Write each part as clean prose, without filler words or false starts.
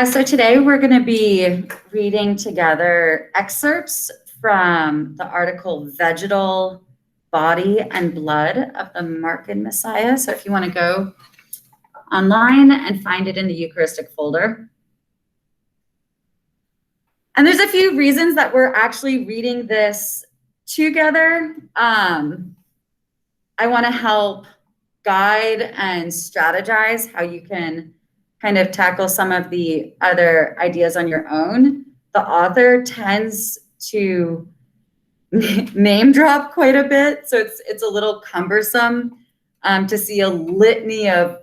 So today we're going to be reading together excerpts from the article Vegetal Body and Blood of the Marked Messiah. So if you want to go online and find it in the Eucharistic folder. And there's a few reasons that we're actually reading this together. I want to help guide and strategize how you can kind of tackle some of the other ideas on your own. The author tends to name drop quite a bit, so it's a little cumbersome to see a litany of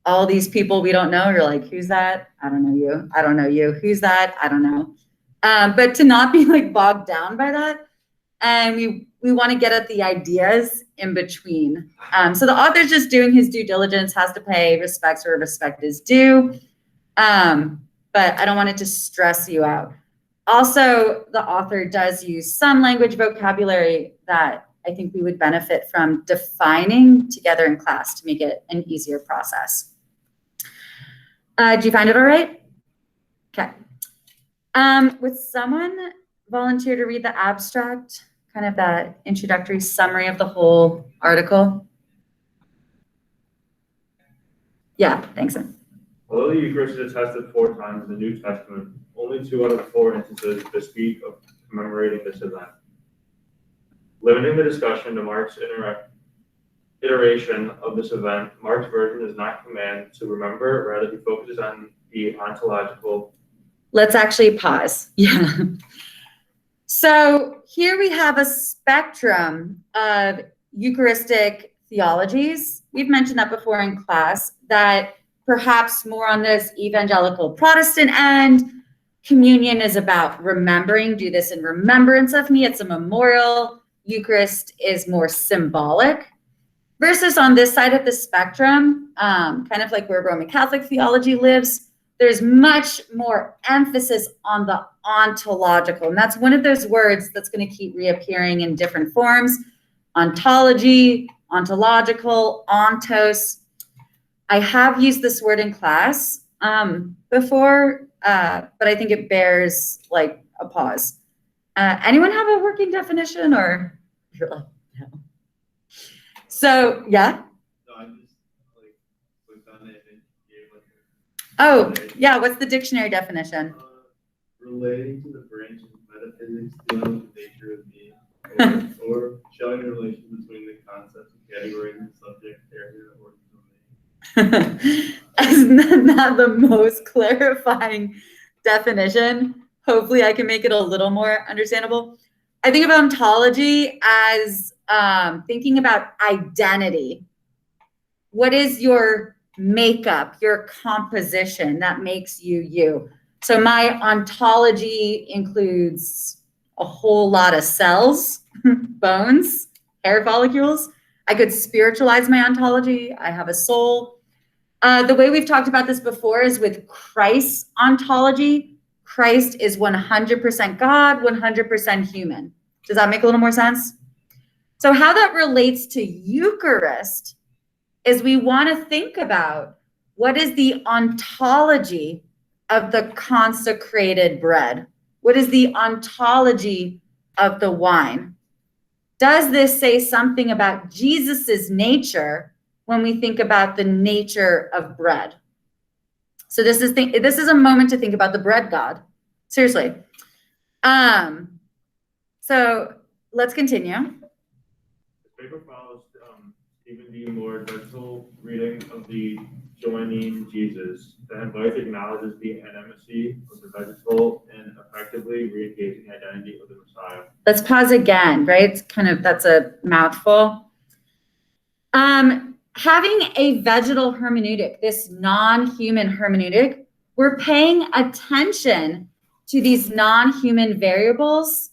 all these people we don't know. You're like, who's that? I don't know you. I don't know you. Who's that? I don't know. But to not be like bogged down by that, and we want to get at the ideas in between. So the author's just doing his due diligence, has to pay respects where respect is due. But I don't want it to stress you out. Also, the author does use some language vocabulary that I think we would benefit from defining together in class to make it an easier process. Do you find it all right? Okay. Would someone volunteer to read the abstract, kind of that introductory summary of the whole article? Yeah, thanks. Although the Eucharist is attested 4 times in the New Testament, only 2 out of the 4 instances bespeak of commemorating this event. Limiting the discussion to Mark's iteration of this event, Mark's version does not command to remember, rather he focuses on the ontological. Let's actually pause. Yeah. So here we have a spectrum of Eucharistic theologies. We've mentioned that before in class, that perhaps more on this evangelical Protestant end, communion is about remembering, do this in remembrance of me. It's a memorial. Eucharist is more symbolic. Versus on this side of the spectrum, kind of like where Roman Catholic theology lives, there's much more emphasis on the ontological. And that's one of those words that's going to keep reappearing in different forms. Ontology, ontological, ontos. I have used this word in class before, but I think it bears like a pause. Anyone have a working definition or? No. So, yeah? No, I just clicked on it and gave Oh, yeah, what's the dictionary definition? Relating to the branch of metaphysics dealing with the nature of being, or showing the relation between the concepts of categories and subject area or domain. It's not the most clarifying definition. Hopefully I can make it a little more understandable. I think of ontology as thinking about identity. What is your makeup, your composition that makes you you? So my ontology includes a whole lot of cells, bones, hair follicles. I could spiritualize my ontology. I have a soul. The way we've talked about this before is with Christ's ontology. Christ is 100% God, 100% human. Does that make a little more sense? So how that relates to Eucharist is we want to think about what is the ontology of the consecrated bread? What is the ontology of the wine? Does this say something about Jesus's nature when we think about the nature of bread? So this is a moment to think about the bread God. Seriously. So let's continue. This paper follows Stephen D. Moore's gentle reading of the Joining Jesus that in both acknowledges the animacy of the vegetal and effectively re-engaging the identity of the Messiah. Let's pause again, right? It's that's a mouthful. Having a vegetal hermeneutic, this non-human hermeneutic, we're paying attention to these non-human variables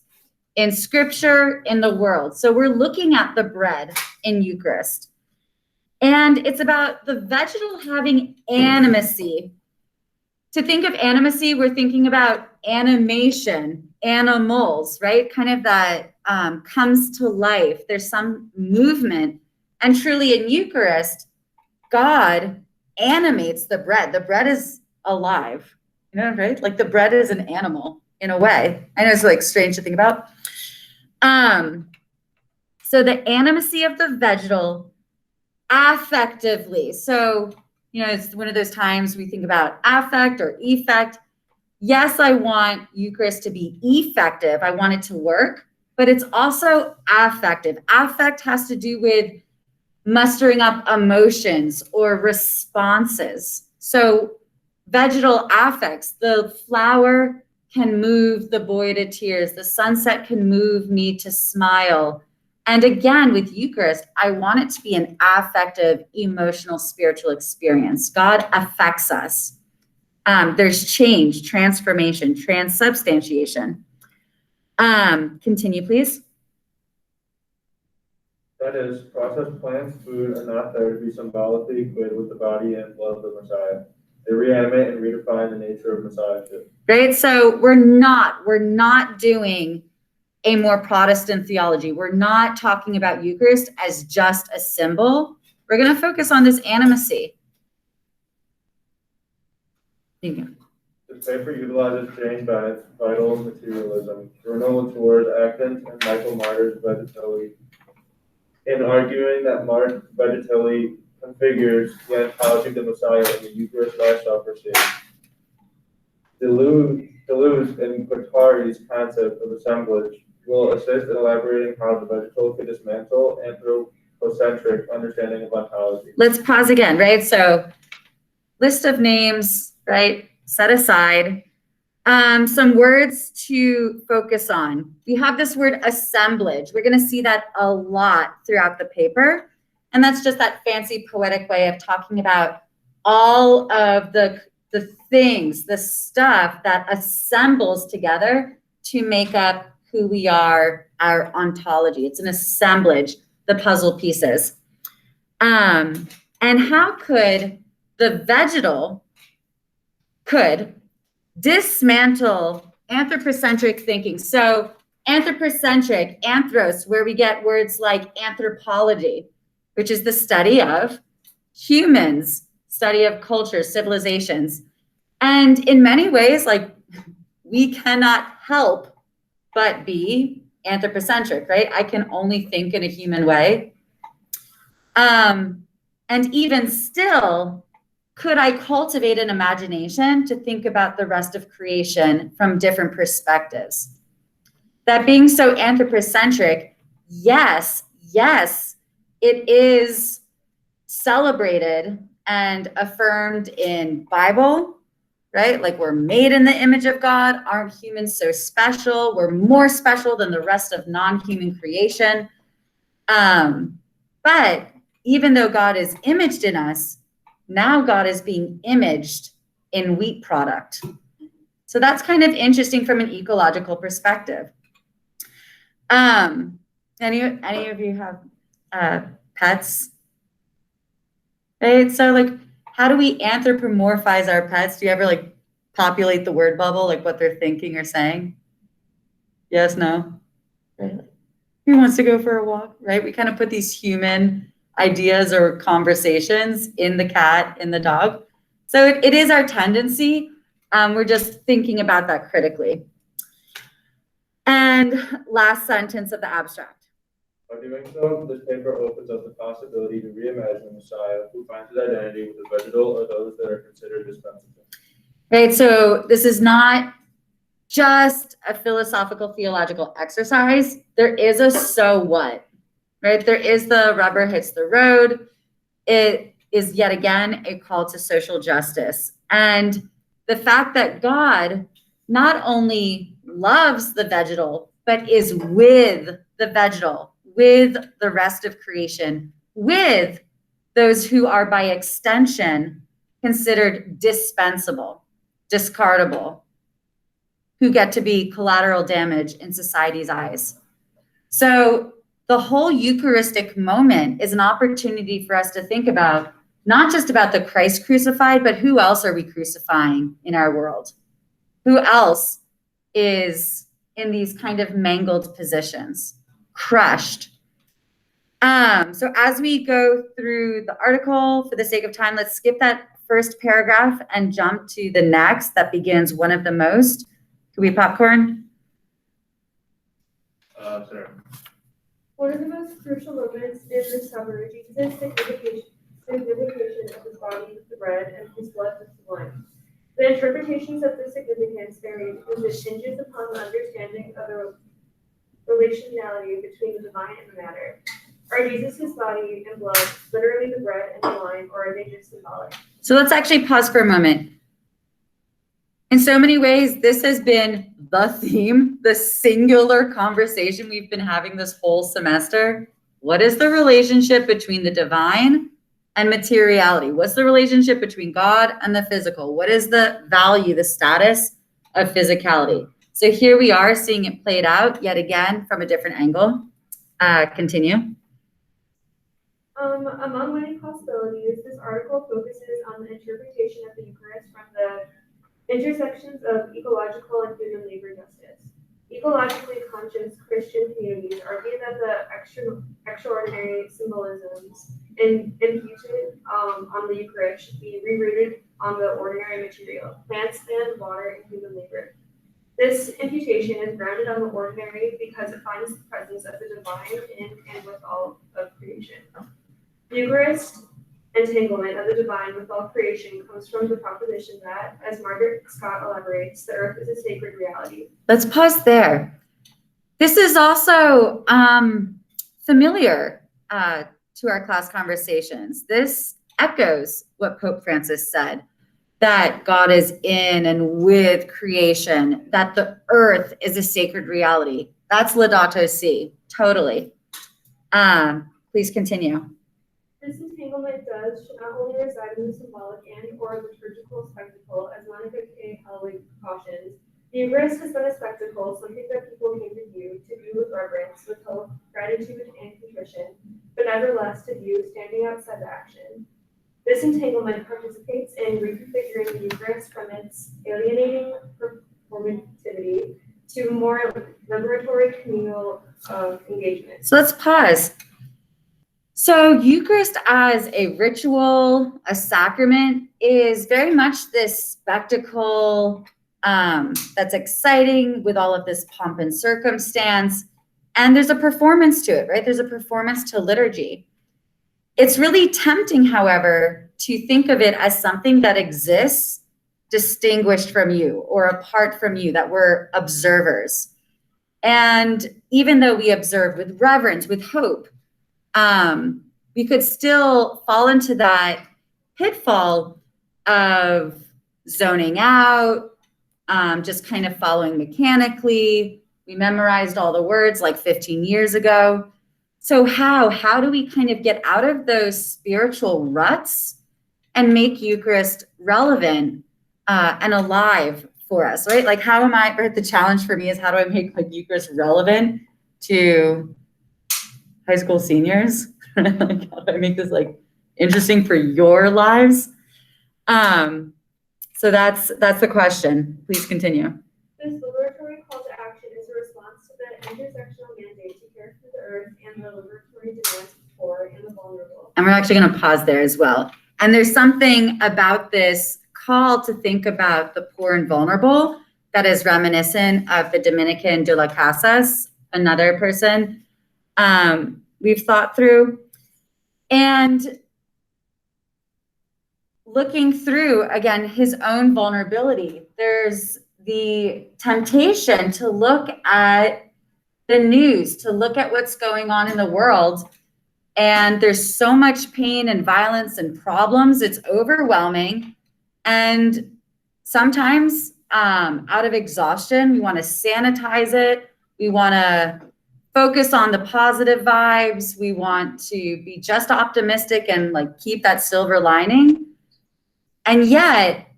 in Scripture, in the world. So we're looking at the bread in Eucharist. And it's about the vegetal having animacy. To think of animacy, we're thinking about animation, animals, right? Kind of that comes to life. There's some movement. And truly in Eucharist, God animates the bread. The bread is alive, you know, right? Like the bread is an animal in a way. I know it's like strange to think about. So the animacy of the vegetal affectively. So, you know, it's one of those times we think about affect or effect. Yes, I want Eucharist to be effective. I want it to work, but it's also affective. Affect has to do with mustering up emotions or responses. So vegetal affects, the flower can move the boy to tears. The sunset can move me to smile. And again, with Eucharist, I want it to be an affective, emotional, spiritual experience. God affects us. There's change, transformation, transubstantiation. Continue, please. That is, processed plants, food, are not there to be symbolically equated with the body and blood of the Messiah. They reanimate and redefine the nature of Messiahship. Right? So we're not doing a more Protestant theology. We're not talking about Eucharist as just a symbol. We're going to focus on this animacy. This paper utilizes Jane Bennett's vital materialism, Bruno Latour's Actons, and Michael Martyr's Vegetali in arguing that Vegetali configures the ontology of the Messiah in the Eucharist Last Supper scene. Deleuze and Guattari's concept of assemblage will assist in elaborating how the vegetal could dismantle anthropocentric understanding of ontology. Let's pause again, right? So list of names, right? Set aside. Some words to focus on. We have this word assemblage. We're going to see that a lot throughout the paper. And that's just that fancy poetic way of talking about all of the things, the stuff that assembles together to make up who we are, our ontology. It's an assemblage, the puzzle pieces. And how could the vegetal could dismantle anthropocentric thinking? So anthropocentric, anthros, where we get words like anthropology, which is the study of humans, study of cultures, civilizations. And in many ways, like, we cannot help but be anthropocentric, right? I can only think in a human way. And even still, could I cultivate an imagination to think about the rest of creation from different perspectives? That being so anthropocentric, yes, it is celebrated and affirmed in Bible, right? Like, we're made in the image of God. Aren't humans so special? We're more special than the rest of non-human creation. But even though God is imaged in us, now God is being imaged in wheat product. So that's kind of interesting from an ecological perspective. Any of you have pets? Right? So, like, how do we anthropomorphize our pets? Do you ever, like, populate the word bubble, like what they're thinking or saying? Yes, no? Right? Who wants to go for a walk, right? We kind of put these human ideas or conversations in the cat, in the dog. So it is our tendency. We're just thinking about that critically. And last sentence of the abstract. By doing so, this paper opens up the possibility to reimagine the Messiah who finds his identity with the vegetal or those that are considered dispensable. Right, so this is not just a philosophical theological exercise. There is a so what, right? There is the rubber hits the road. It is yet again a call to social justice. And the fact that God not only loves the vegetal, but is with the vegetal, with the rest of creation, with those who are by extension considered dispensable, discardable, who get to be collateral damage in society's eyes. So the whole Eucharistic moment is an opportunity for us to think about not just about the Christ crucified, but who else are we crucifying in our world? Who else is in these kind of mangled positions, crushed? So as we go through the article, for the sake of time, let's skip that first paragraph and jump to the next that begins one of the most. Could we popcorn? Sorry. One of the most crucial moments is the discovery of Jesus' signification of his body with the bread and his blood with the wine. The interpretations of the significance vary because it hinges upon the understanding of the relationality between the divine and the matter. Are Jesus' body and blood literally the bread and the wine, or are they just symbolic? So let's actually pause for a moment. In so many ways, this has been the theme, the singular conversation we've been having this whole semester. What is the relationship between the divine and materiality? What's the relationship between God and the physical? What is the value, the status of physicality? So here we are seeing it played out yet again from a different angle. Continue. Among many possibilities, this article focuses on the interpretation of the Eucharist from the intersections of ecological and human labor justice. Ecologically conscious Christian communities argue that the extraordinary symbolisms imputed on the Eucharist should be rerouted on the ordinary material, plants, land, water, and human labor. This imputation is grounded on the ordinary because it finds the presence of the divine in and with all of creation. The Eucharist entanglement of the divine with all creation comes from the proposition that, as Margaret Scott elaborates, the earth is a sacred reality. Let's pause there. This is also familiar to our class conversations. This echoes what Pope Francis said, that God is in and with creation, that the earth is a sacred reality. That's Laudato Si, totally. Please continue. This entanglement should not only reside in the symbolic and or liturgical spectacle, as Monica K. Helwig cautions. The Eucharist has been a spectacle, something that people came to view with reverence, with hope, gratitude, and contrition, but nevertheless to view standing outside the action. This entanglement participates in reconfiguring the Eucharist from its alienating performativity to more liberatory communal engagement. So let's pause. So Eucharist as a ritual, a sacrament, is very much this spectacle that's exciting with all of this pomp and circumstance. And there's a performance to it, right? There's a performance to liturgy. It's really tempting, however, to think of it as something that exists distinguished from you or apart from you, that we're observers. And even though we observe with reverence, with hope, we could still fall into that pitfall of zoning out, just kind of following mechanically. We memorized all the words like 15 years ago. So how do we kind of get out of those spiritual ruts and make Eucharist relevant and alive for us, right? Like the challenge for me is how do I make like Eucharist relevant to high school seniors? Like how do I make this like interesting for your lives? So that's the question. Please continue. This liberatory call to action is a response to the intersectional mandate to care for the earth and the liberatory demands of the poor and the vulnerable. And we're actually going to pause there as well. And there's something about this call to think about the poor and vulnerable that is reminiscent of the Dominican de las Casas, another person we've thought through. And looking through, again, his own vulnerability, there's the temptation to look at the news, to look at what's going on in the world. And there's so much pain and violence and problems. It's overwhelming. And sometimes out of exhaustion, we want to sanitize it. We want to focus on the positive vibes. We want to be just optimistic and like keep that silver lining. And yet,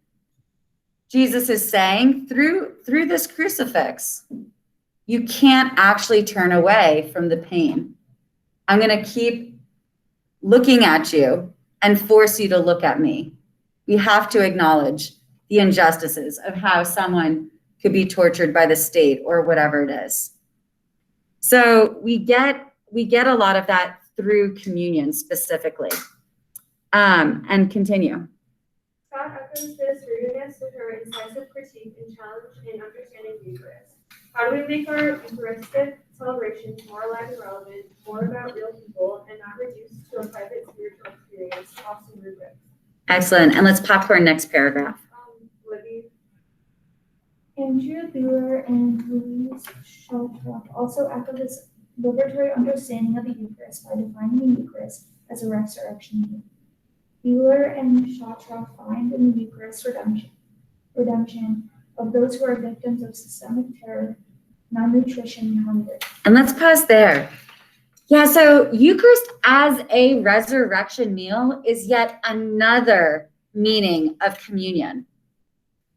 Jesus is saying through this crucifix, you can't actually turn away from the pain. I'm going to keep looking at you and force you to look at me. We have to acknowledge the injustices of how someone could be tortured by the state or whatever it is. So we get a lot of that through communion specifically. And continue. echoes this rootedness with her incisive critique and challenge in understanding the Eucharist. How do we make our Eucharistic celebrations more alive and relevant, more about real people, and not reduced to a private spiritual experience, often rubric? Excellent. And let's popcorn next paragraph. Libby. Andrew Buehler and Louise Sheldrake also echo this liberatory understanding of the Eucharist by defining the Eucharist as a resurrection meal. Buehler and Sheldrake find in the Eucharist redemption of those who are victims of systemic terror, malnutrition, and hunger. And let's pause there. Yeah, so Eucharist as a resurrection meal is yet another meaning of communion.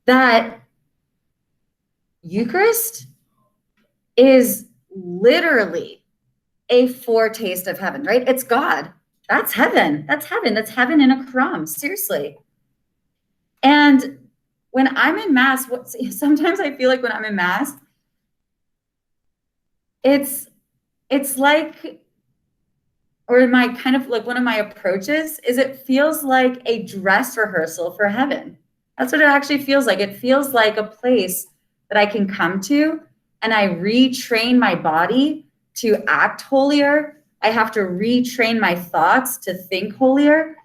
That Eucharist is literally a foretaste of heaven, right? It's God. That's heaven. That's heaven. That's heaven in a crumb. Seriously. And when I'm in Mass, sometimes I feel like when I'm in Mass, it's like, or my kind of like one of my approaches is it feels like a dress rehearsal for heaven. That's what it actually feels like. It feels like a place that I can come to and I retrain my body to act holier. I have to retrain my thoughts to think holier.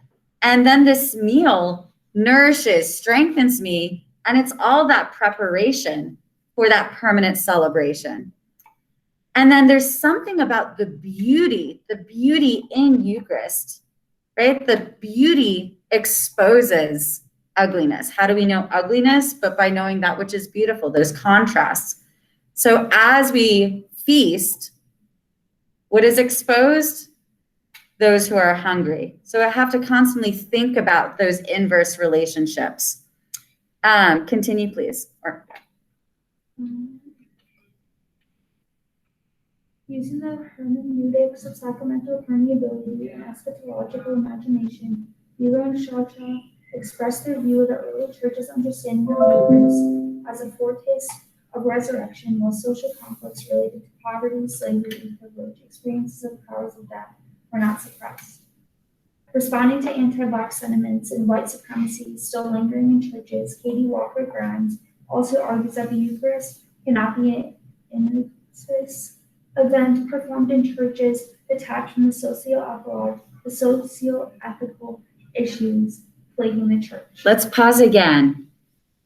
And then this meal nourishes, strengthens me, and it's all that preparation for that permanent celebration. And then there's something about the beauty in Eucharist, right? The beauty exposes ugliness. How do we know ugliness? But by knowing that which is beautiful, those contrasts. So as we feast, what is exposed? Those who are hungry. So I have to constantly think about those inverse relationships. Continue, please. Using the hermeneutics of sacramental permeability and eschatological imagination, Buehler and Sheldrake expressed their view of the early church's understanding of the Eucharist as a foretaste of resurrection, while social conflicts related to poverty, slavery, and privilege, experiences of powers of death, were not suppressed. Responding to anti-Black sentiments and white supremacy still lingering in churches, Katie Walker Grimes also argues that the Eucharist cannot be an event performed in churches detached from the socio-ethical issues plaguing the church. Let's pause again.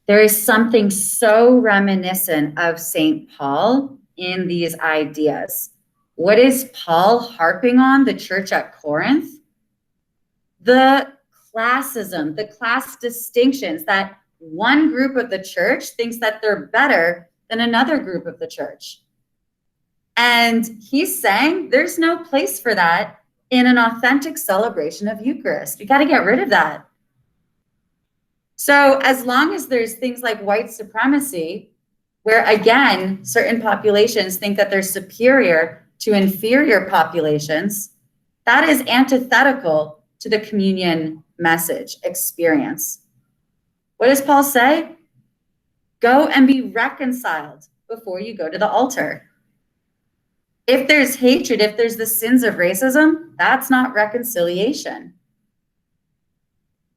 There is something so reminiscent of St. Paul in these ideas. What is Paul harping on the church at Corinth? The classism, the class distinctions, that one group of the church thinks that they're better than another group of the church. And he's saying there's no place for that in an authentic celebration of Eucharist. We got to get rid of that. So as long as there's things like white supremacy, where again, certain populations think that they're superior to inferior populations, that is antithetical to the communion message experience. What does Paul say? Go and be reconciled before you go to the altar. If there's hatred, if there's the sins of racism, that's not reconciliation.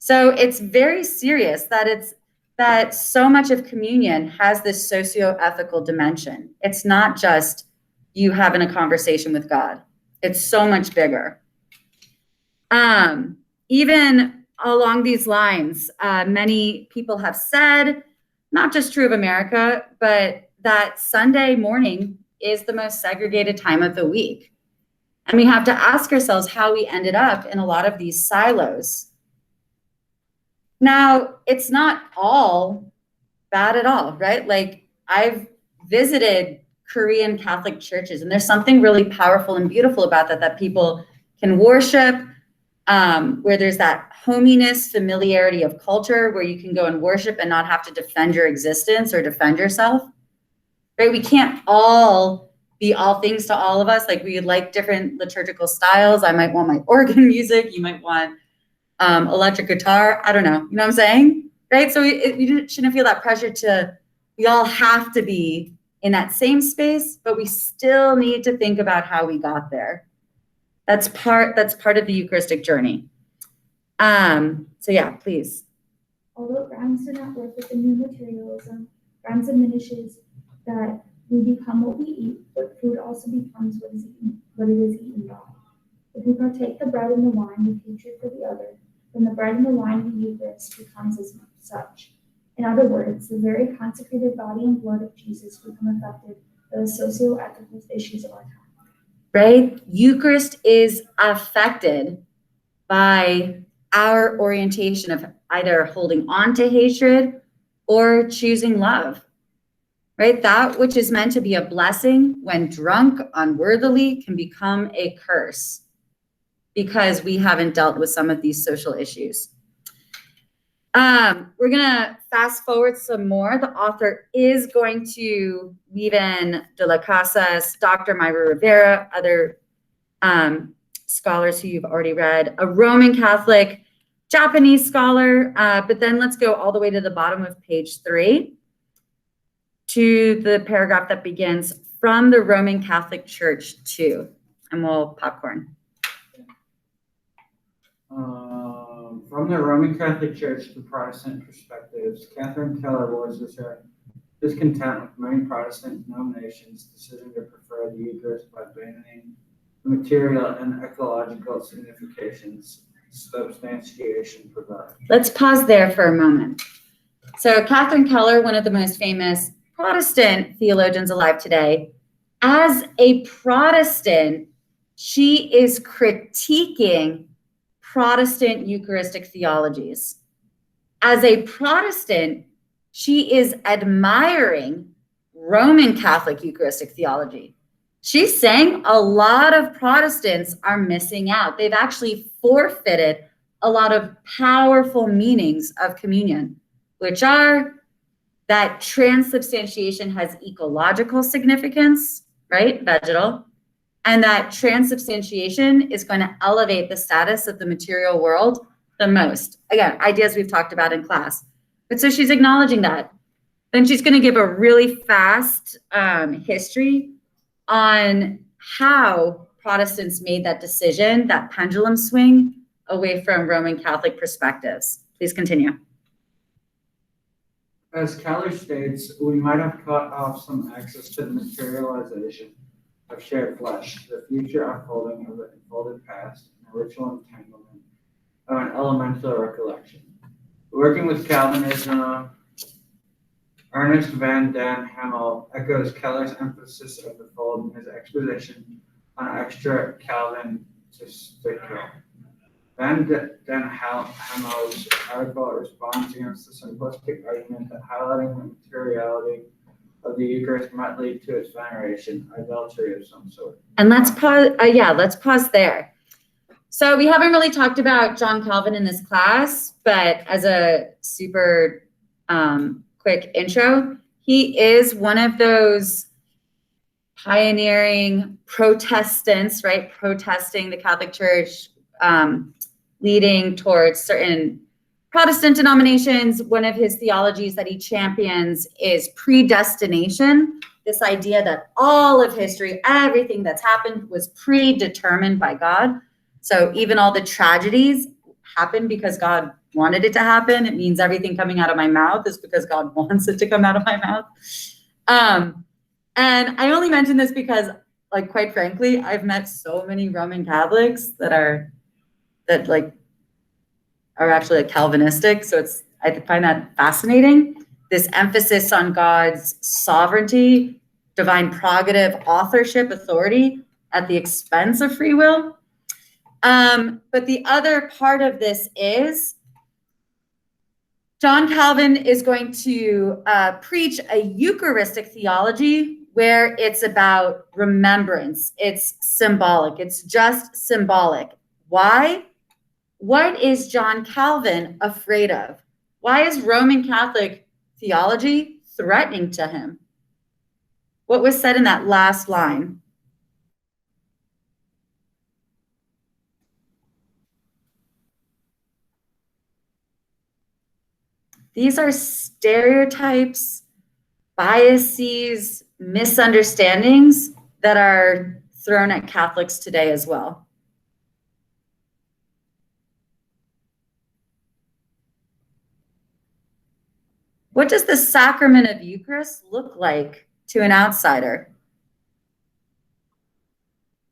So it's very serious that so much of communion has this socio-ethical dimension. It's not just you having a conversation with God. It's so much bigger. Even along these lines, many people have said, not just true of America, but that Sunday morning is the most segregated time of the week. And we have to ask ourselves how we ended up in a lot of these silos. Now, it's not all bad at all, right? Like, I've visited Korean Catholic churches, and there's something really powerful and beautiful about that people can worship, where there's that hominess, familiarity of culture, where you can go and worship and not have to defend your existence or defend yourself, right? We can't all be all things to all of us. Like, we like different liturgical styles. I might want my organ music. You might want electric guitar. I don't know. You know what I'm saying? Right? So you shouldn't feel that pressure we all have to be in that same space, but we still need to think about how we got there. That's part of the Eucharistic journey. So yeah, please. Although it grounds do not work with the new materialism, grounds diminishes that we become what we eat, but food also becomes what it is eaten by. If we partake the bread and the wine with hatred for the other, then the bread and the wine of the Eucharist becomes as such. In other words, the very consecrated body and blood of Jesus become affected by the socio-ethical issues of our time. Right? Eucharist is affected by our orientation of either holding on to hatred or choosing love. Right? That which is meant to be a blessing when drunk unworthily can become a curse because we haven't dealt with some of these social issues. We're gonna fast forward some more. The author is going to weave in De la Casas, Dr. Myra Rivera, other scholars who you've already read, a Roman Catholic, Japanese scholar, but then let's go all the way to the bottom of page 3 to the paragraph that begins from the Roman Catholic Church to, and we'll popcorn. From the Roman Catholic Church to Protestant perspectives, Catherine Keller voices her discontent with many Protestant denominations' decision to prefer the Eucharist by abandoning the material and ecological significations substantiation provides. Let's pause there for a moment. So Catherine Keller, one of the most famous Protestant theologians alive today, as a Protestant, she is critiquing Protestant Eucharistic theologies. As a Protestant, she is admiring Roman Catholic Eucharistic theology. She's saying a lot of Protestants are missing out. They've actually forfeited a lot of powerful meanings of communion, which are that transubstantiation has ecological significance, right? Vegetal. And that transubstantiation is going to elevate the status of the material world the most. Again, ideas we've talked about in class. But so she's acknowledging that. Then she's going to give a really fast history on how Protestants made that decision, that pendulum swing away from Roman Catholic perspectives. Please continue. As Keller states, we might have cut off some access to the materialization of shared flesh, the future unfolding of the enfolded past, and a ritual entanglement of an elemental recollection. Working with Calvinism, Ernest van den Hemel echoes Keller's emphasis of the fold in his exposition on extra Calvinistical. Van den Hemel's article responds against the simplistic argument that highlighting the materiality of the Eucharist might lead to its veneration, idolatry of some sort. And let's pause. Let's pause there. So we haven't really talked about John Calvin in this class, but as a super quick intro, he is one of those pioneering Protestants, right? Protesting the Catholic Church, leading towards certain Protestant denominations. One of his theologies that he champions is predestination, this idea that all of history, everything that's happened was predetermined by God. So even all the tragedies happened because God wanted it to happen. It means everything coming out of my mouth is because God wants it to come out of my mouth. And I only mention this because, like, quite frankly, I've met so many Roman Catholics that are actually Calvinistic. So I find that fascinating. This emphasis on God's sovereignty, divine prerogative, authorship, authority at the expense of free will. But the other part of this is John Calvin is going to preach a Eucharistic theology where it's about remembrance. It's symbolic. It's just symbolic. Why? What is John Calvin afraid of? Why is Roman Catholic theology threatening to him? What was said in that last line? These are stereotypes, biases, misunderstandings that are thrown at Catholics today as well. What does the sacrament of Eucharist look like to an outsider?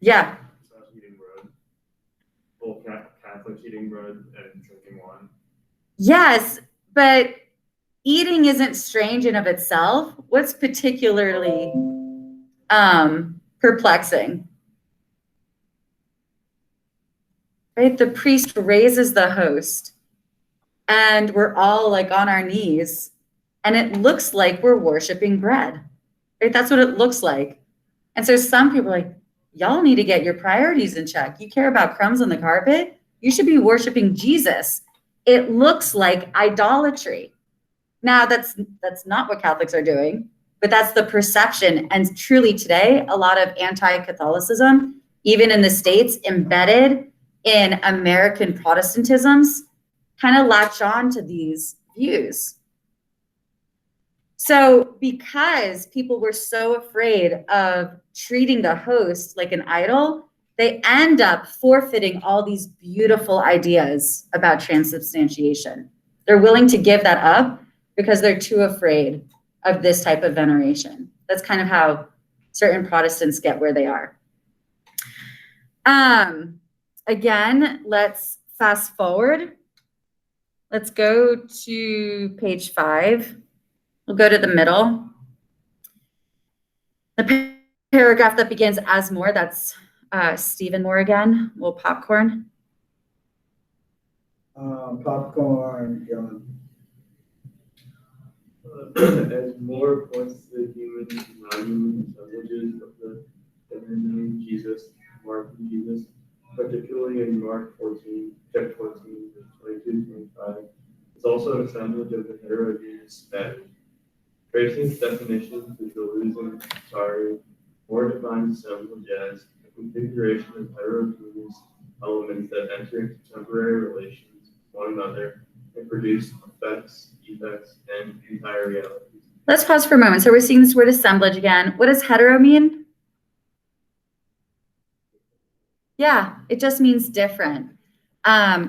Yeah. It's not eating bread. Well, Catholics eating bread and drinking wine. Yes, but eating isn't strange in of itself. What's particularly perplexing? Right? The priest raises the host and we're all like on our knees and it looks like we're worshiping bread. Right? That's what it looks like. And so some people are like, y'all need to get your priorities in check. You care about crumbs on the carpet? You should be worshiping Jesus. It looks like idolatry. Now, that's not what Catholics are doing, but that's the perception. And truly today, a lot of anti-Catholicism, even in the States, embedded in American Protestantisms, kind of latch on to these views. So because people were so afraid of treating the host like an idol, they end up forfeiting all these beautiful ideas about transubstantiation. They're willing to give that up because they're too afraid of this type of veneration. That's kind of how certain Protestants get where they are. Again, let's fast forward. Let's go to page 5. We'll go to the middle. The paragraph that begins as Moore, that's Stephen Moore again. We'll popcorn. Popcorn, John. As Moore points to the human value assemblages of the feminine Jesus, Mark and Jesus, particularly in Mark 14, chapter 14, verse 22-25, it's also an assemblage of the heterogeneous men. Tracing definitions to Deleuze, Moore defines assemblage as a configuration of heterogeneous elements that enter into temporary relations with one another and produce effects, defects, and entire realities. Let's pause for a moment. So we're seeing this word assemblage again. What does hetero mean? Yeah, it just means different.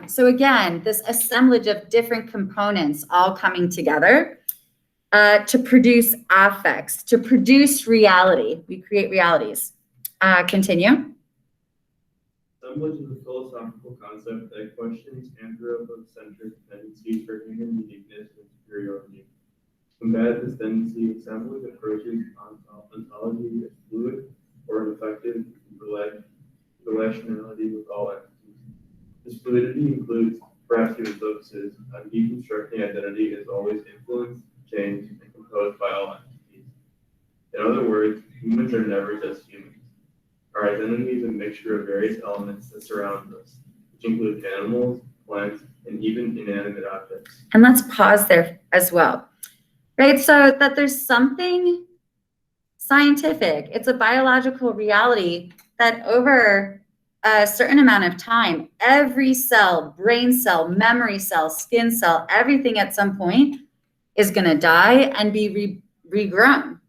So again, this assemblage of different components all coming together to produce affects, to produce reality. We create realities. Continue. Assemblage is a philosophical concept that questions anthropocentric tendencies for human uniqueness and superiority. To combat this tendency, assemblage approaches ontology as fluid or an effective relationality with all entities. This fluidity includes, perhaps even focuses, on deconstructing identity as always influenced, changed, and composed by all entities. In other words, humans are never just humans. Our identity is a mixture of various elements that surround us, which include animals, plants, and even inanimate objects. And let's pause there as well, right? So that there's something scientific, it's a biological reality that over a certain amount of time, every cell, brain cell, memory cell, skin cell, everything at some point is going to die and be regrown.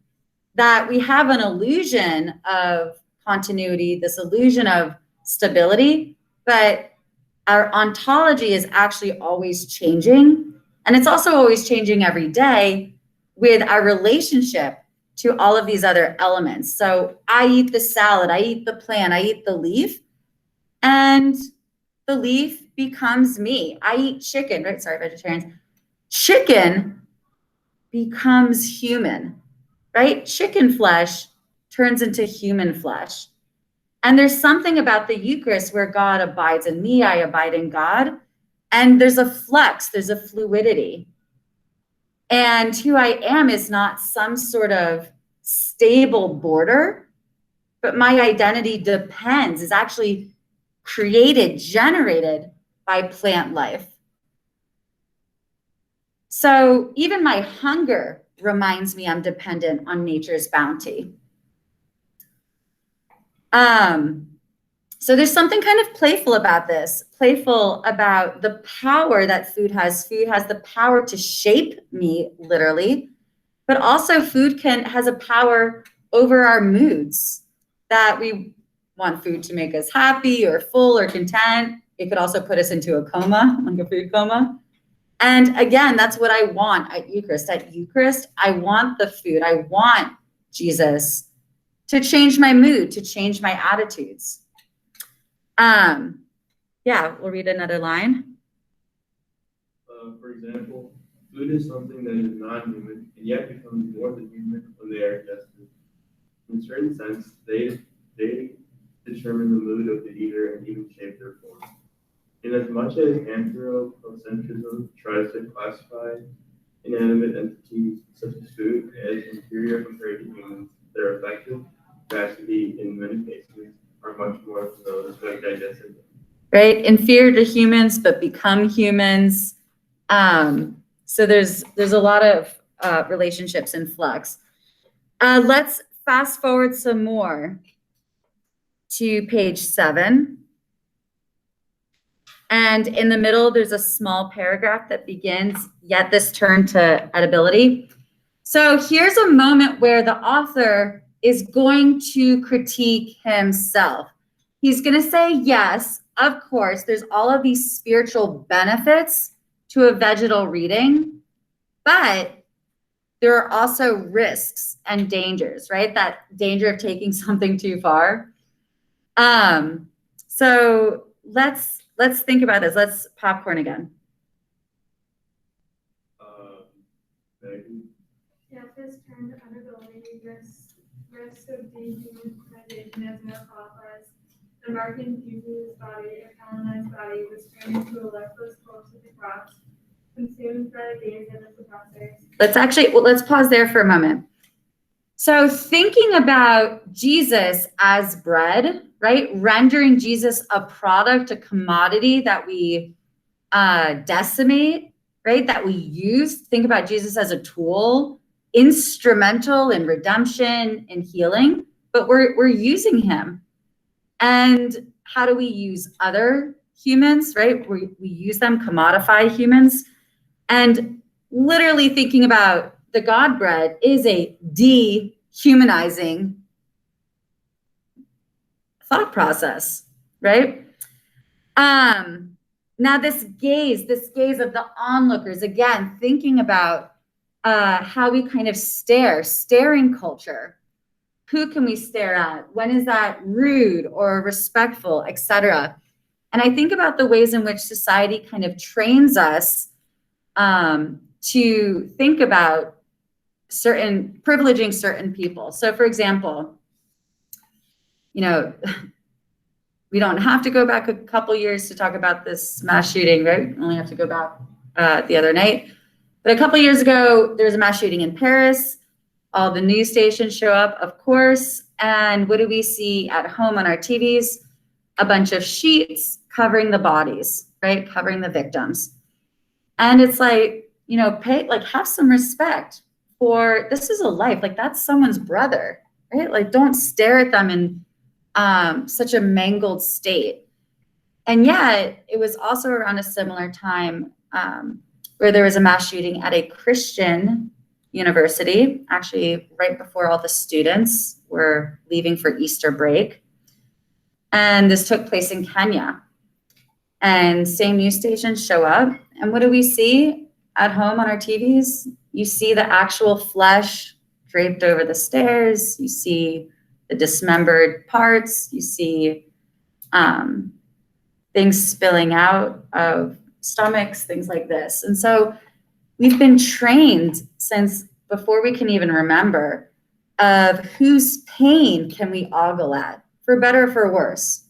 That we have an illusion of continuity, this illusion of stability, but our ontology is actually always changing. And it's also always changing every day with our relationship to all of these other elements. So I eat the salad, I eat the plant, I eat the leaf, and the leaf becomes me. I eat chicken, right? Sorry, vegetarians. Chicken becomes human, right? Chicken flesh turns into human flesh. And there's something about the Eucharist where God abides in me, I abide in God. And there's a flux, there's a fluidity. And who I am is not some sort of stable border, but my identity depends, is actually created, generated by plant life. So even my hunger reminds me I'm dependent on nature's bounty. So there's something kind of playful about this, playful about the power that food has. Food has the power to shape me, literally, but also food has a power over our moods, that we want food to make us happy or full or content. It could also put us into a coma, like a food coma. And again, that's what I want at Eucharist. At Eucharist, I want the food. I want Jesus to change my mood, to change my attitudes. Yeah, we'll read another line. For example, food is something that is non-human and yet becomes more than human when they are ingested. In a certain sense, they determine the mood of the eater and even shape their form. Inasmuch as anthropocentrism tries to classify inanimate entities such as food as inferior compared to humans, their effective capacity in many cases are much more than those like digested. Right? Inferior to humans, but become humans. So there's a lot of relationships in flux. Let's fast forward some more to page 7. And in the middle, there's a small paragraph that begins, yet this turn to edibility. So here's a moment where the author is going to critique himself. He's going to say, yes, of course, there's all of these spiritual benefits to a vegetal reading, but there are also risks and dangers, right? That danger of taking something too far. So let's think about this. Let's popcorn again. Yet this turn to edibility risks of dehumanization as no qualifies, embarking Jesus' body, a colonized body, was turned into a lifeless corpse of the cross, consumed by the gaze of its oppressors. Let's pause there for a moment. So thinking about Jesus as bread, right? Rendering Jesus a product, a commodity that we decimate, right? That we use. Think about Jesus as a tool, instrumental in redemption and healing, but we're using him. And how do we use other humans, right? We use them, commodify humans. And literally thinking about the God bread is a dehumanizing thought process, right? Now this gaze of the onlookers, again, thinking about how we kind of staring culture. Who can we stare at? When is that rude or respectful, etc.? And I think about the ways in which society kind of trains us to think about privileging certain people. So for example, we don't have to go back a couple years to talk about this mass shooting, right? We only have to go back the other night. But a couple years ago, there was a mass shooting in Paris. All the news stations show up, of course. And what do we see at home on our TVs? A bunch of sheets covering the bodies, right? Covering the victims. And it's like, have some respect for, this is a life, like that's someone's brother, right? Like don't stare at them in such a mangled state. And yet it was also around a similar time where there was a mass shooting at a Christian university, actually right before all the students were leaving for Easter break. And this took place in Kenya. And same news stations show up. And what do we see at home on our TVs? You see the actual flesh draped over the stairs. You see the dismembered parts. You see things spilling out of stomachs, things like this. And so we've been trained since before we can even remember of whose pain can we ogle at, for better or for worse.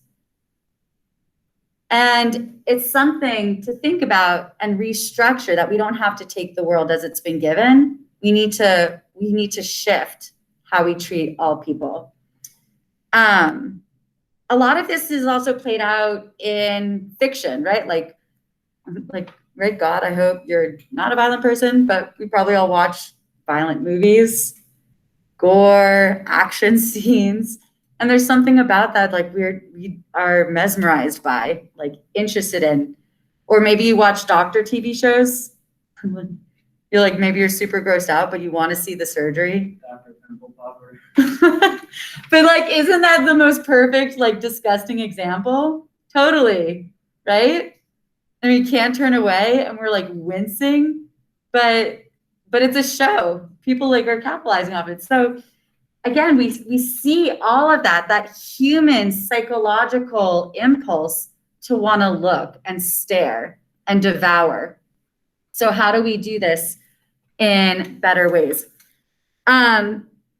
And it's something to think about and restructure, that we don't have to take the world as it's been given. We need to shift how we treat all people. A lot of this is also played out in fiction, right? Like, right, God, I hope you're not a violent person, but we probably all watch violent movies, gore, action scenes. And there's something about that, like we are mesmerized by, like interested in, or maybe you watch doctor TV shows. You're like, maybe you're super grossed out, but you want to see the surgery. But like, isn't that the most perfect, like disgusting example? Totally, right? and we can't turn away, and we're like wincing, but it's a show. People like are capitalizing off it. So again, we see all of that human psychological impulse to want to look and stare and devour. So how do we do this in better ways?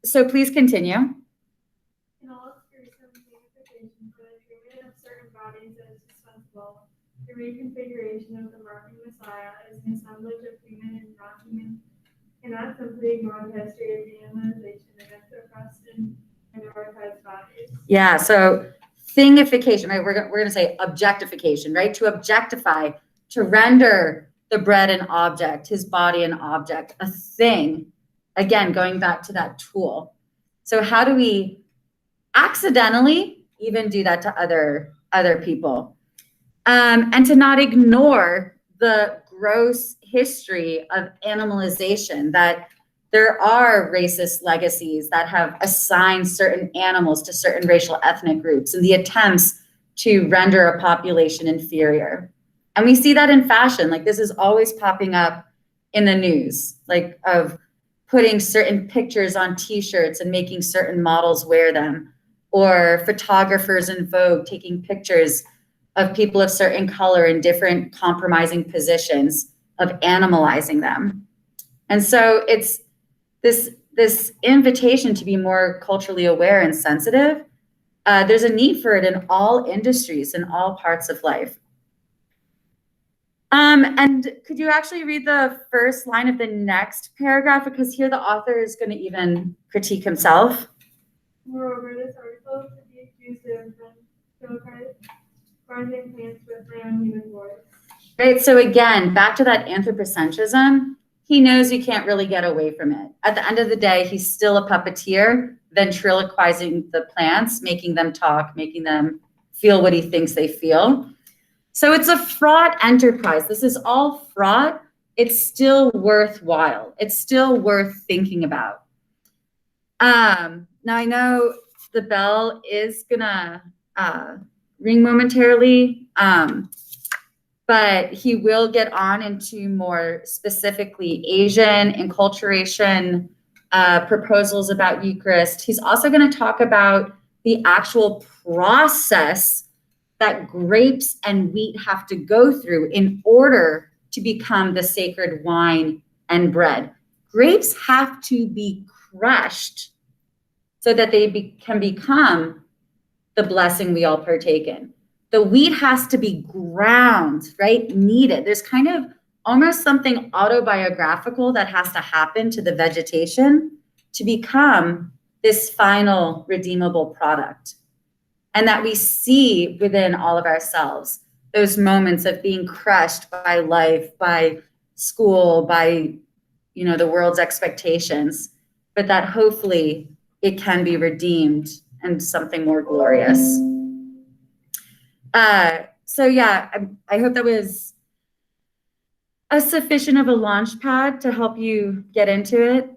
So please continue. In all its gruesome magnification for the treatment of certain bodies that is dispensable, the reconfiguration of the marking Messiah is an assemblage of human and non-human, cannot simply ignore the history of dehumanization against oppressed and minoritized bodies. Yeah, so thingification, right? We're going to say objectification, right? To objectify, to render the bread an object, his body an object, a thing. Again, going back to that tool. So how do we accidentally even do that to other people? And to not ignore the gross history of animalization, that there are racist legacies that have assigned certain animals to certain racial ethnic groups and the attempts to render a population inferior. And we see that in fashion. Like, this is always popping up in the news, like of putting certain pictures on t-shirts and making certain models wear them, or photographers in Vogue taking pictures of people of certain color in different compromising positions, of animalizing them. And so it's this invitation to be more culturally aware and sensitive. There's a need for it in all industries, in all parts of life. And could you actually read the first line of the next paragraph? Because here the author is going to even critique himself. Moreover, this article could be accused of causing plants with my own human voice. Right, so again, back to that anthropocentrism, he knows he can't really get away from it. At the end of the day, he's still a puppeteer, ventriloquizing the plants, making them talk, making them feel what he thinks they feel. So it's a fraught enterprise. This is all fraught. It's still worthwhile. It's still worth thinking about. Now I know the bell is gonna ring momentarily, but he will get on into more specifically Asian enculturation proposals about Eucharist. He's also going to talk about the actual process that grapes and wheat have to go through in order to become the sacred wine and bread. Grapes have to be crushed so that they can become the blessing we all partake in. The wheat has to be ground, right? Kneaded. There's kind of almost something autobiographical that has to happen to the vegetation to become this final redeemable product. And that we see within all of ourselves, those moments of being crushed by life, by school, by, the world's expectations, but that hopefully it can be redeemed and something more glorious. So yeah, I hope that was a sufficient of a launch pad to help you get into it.